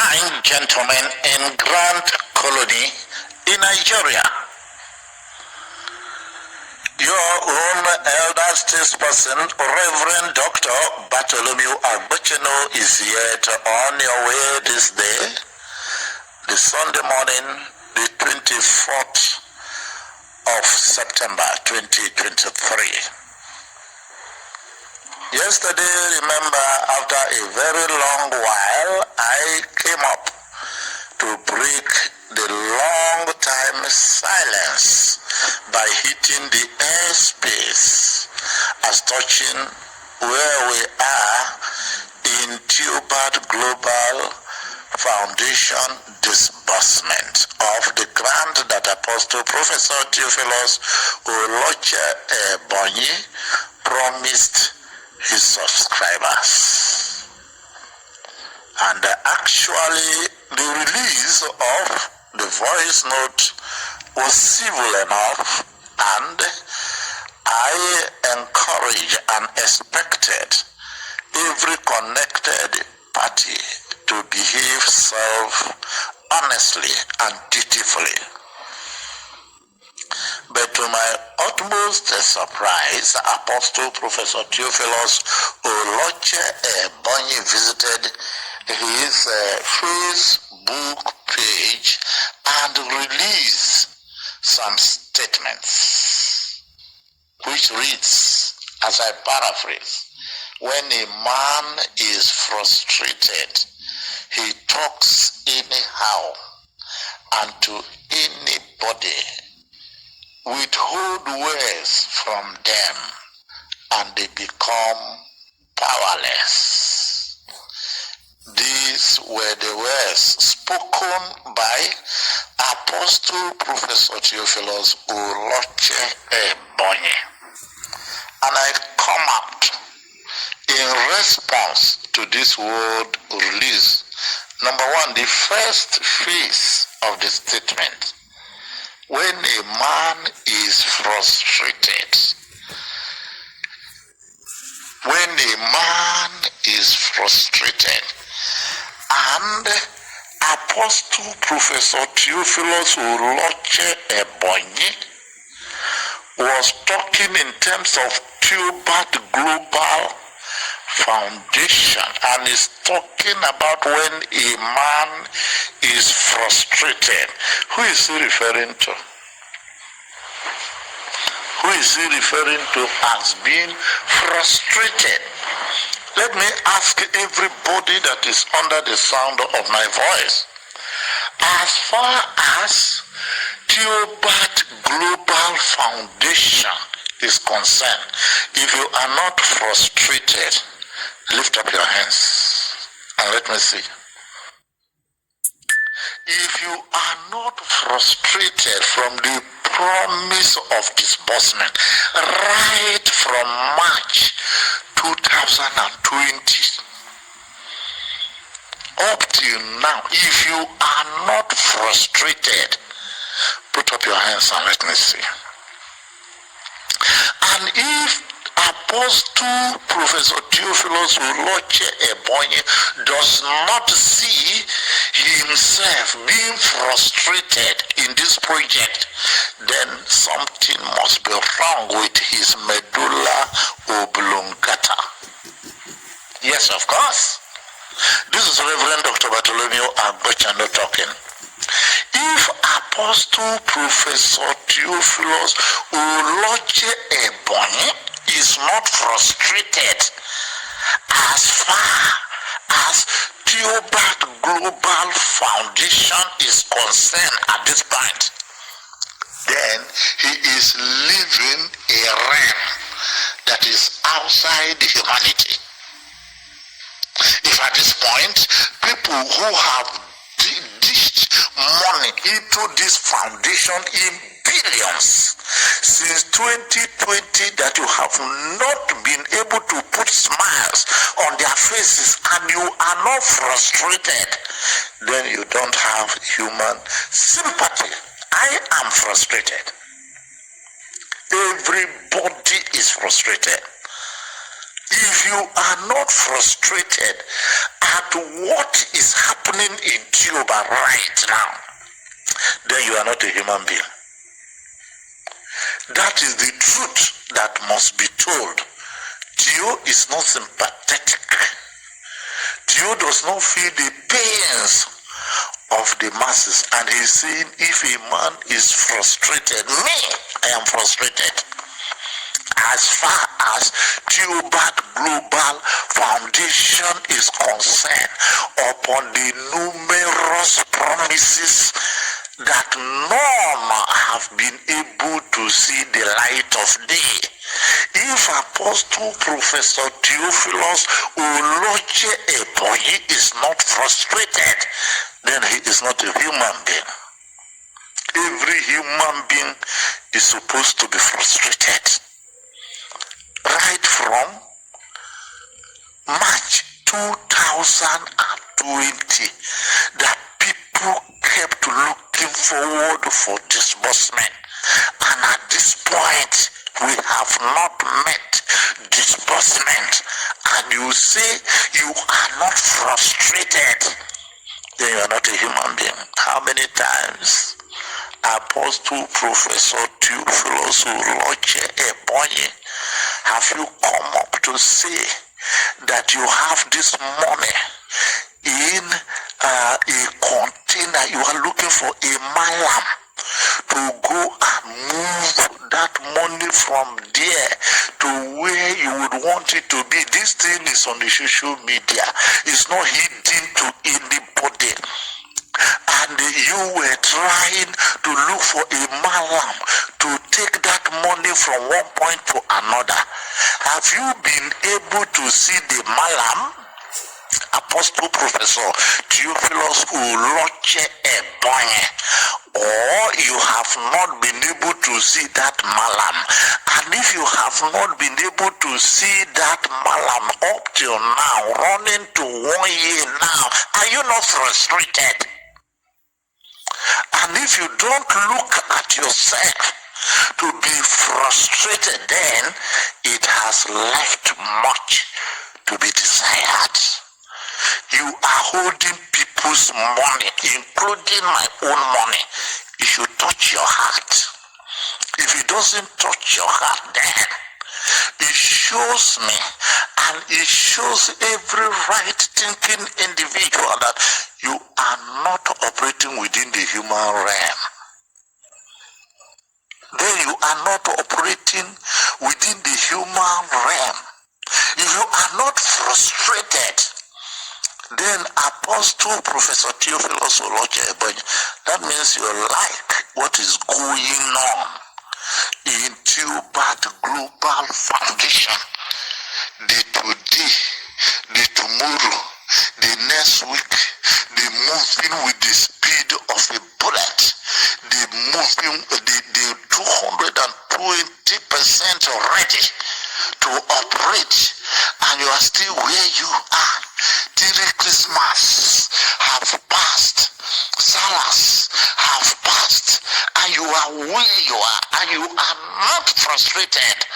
fine gentlemen in Grand Colony in Nigeria. Your own elder statesperson, Reverend Dr. Bartholomew Agbochenu, is yet on your way this day, the Sunday morning, the 24th of September 2023. Yesterday, remember, after a very long while, I came up to break the long time silence by hitting the airspace as touching where we are in THEOBARTH Global Foundation disbursement of the grant that Apostle Professor THEOPHILUS promised his subscribers. And actually the release of the voice note was civil enough, and I encouraged and expected every connected party to behave honestly and dutifully. But to my utmost surprise, Apostle Professor THEOPHILUS visited his Facebook page and released some statements, which reads, as I paraphrase, when a man is frustrated, he talks anyhow, and to anybody withhold words from them, and they become powerless. These were the words spoken by Apostle Professor Theophilus Ebonyi. And I come out in response to this word release. Number one, the first phase of the statement. When a man is frustrated, and Apostle Professor Theophilus Ebonyi was talking in terms of THEOBARTH Global Foundation, and is talking about when a man is frustrated. Who is he referring to? Who is he referring to as being frustrated? Let me ask everybody that is under the sound of my voice. As far as THEOBARTH Global Foundation is concerned, if you are not frustrated, lift up your hands and let me see. If you are not frustrated from the promise of disbursement right from March 2020 up till now, if you are not frustrated, put up your hands and let me see. And if Apostle Professor Theophilus Ebonyi does not see himself being frustrated in this project, then something must be wrong with his medulla oblongata. Yes, of course. This is Reverend Dr. Bartholomew Agbochenu talking. If Apostle Professor Theophilus Ebonyi is not frustrated as far as THEOBARTH Global Foundation is concerned at this point, then he is living a realm that is outside humanity. If at this point, people who have dished money into this foundation in billions since 2020, that you have not been able to put smiles on their faces and you are not frustrated, then you don't have human sympathy. I am frustrated. Everybody is frustrated. If you are not frustrated at what is happening in are right now, then you are not a human being. That is the truth that must be told. Theo is not sympathetic. Theo does not feel the pains of the masses, and he's saying if a man is frustrated, me, I am frustrated. As far as THEOBARTH Global Foundation is concerned, upon the numerous promises that none have been able to see the light of day. If Apostle Professor Theophilus Oloche Eboye is not frustrated, then he is not a human being. Every human being is supposed to be frustrated. Right from March 2020, that people kept looking forward for disbursement, and at this point we have not met disbursement, and you say you are not frustrated, then you are not a human being. How many times Apostle Professor Theophilus Oloche Eboye have you come up to say that you have this money in a container? You are looking for a malam to go and move that money from there to where you would want it to be. This thing is on the social media. It's not hidden to anybody. And you were trying to look for a malam to take that money from one point to another. Have you been able to see the malam? Apostle Professor Theophilus Oloche Eboye, or you have not been able to see that malam? And if you have not been able to see that malam up till now, running to 1 year now, are you not frustrated? And if you don't look at yourself to be frustrated, then it has left much to be desired. You are holding people's money, including my own money. It should touch your heart. If it doesn't touch your heart, then it shows me, and it shows every right thinking individual that you are not operating within the human realm. Then you are not operating within the human realm. If you are not frustrated, then Apostle Professor Theophilus Oloche Eboye, that means you like what is going on in THEOBARTH Global Foundation. The today, the tomorrow, the next week, the moving with the speed of a bullet, the moving, the 220% already to operate, and you are still where you are. Till Christmas have passed, Salas have passed, and you are where you are, and you are not frustrated,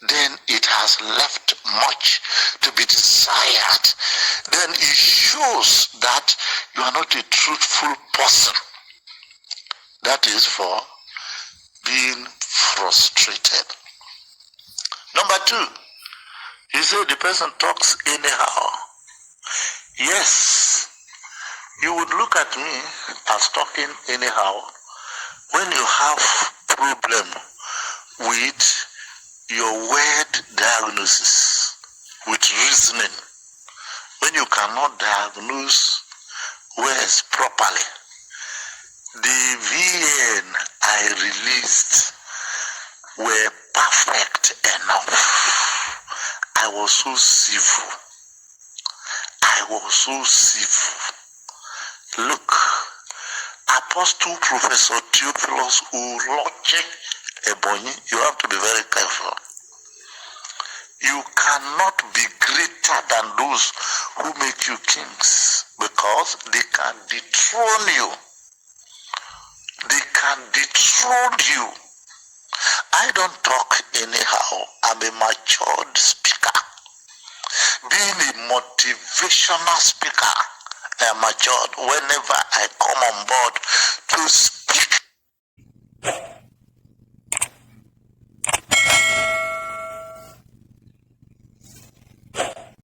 then it has left much to be desired. Then it shows that you are not a truthful person. That is for being frustrated. Number two, you say the person talks anyhow. Yes, you would look at me as talking anyhow when you have problem with your word diagnosis, with reasoning, when you cannot diagnose words properly. The VN I released were perfect enough. I was so civil. Look, Apostle Professor Theophilus Oloche Eboye, you have to be very careful. You cannot be greater than those who make you kings, because they can dethrone you. They can dethrone you. I don't talk anyhow. I'm a matured speaker. Being a motivational speaker, I am matured whenever I come on board to speak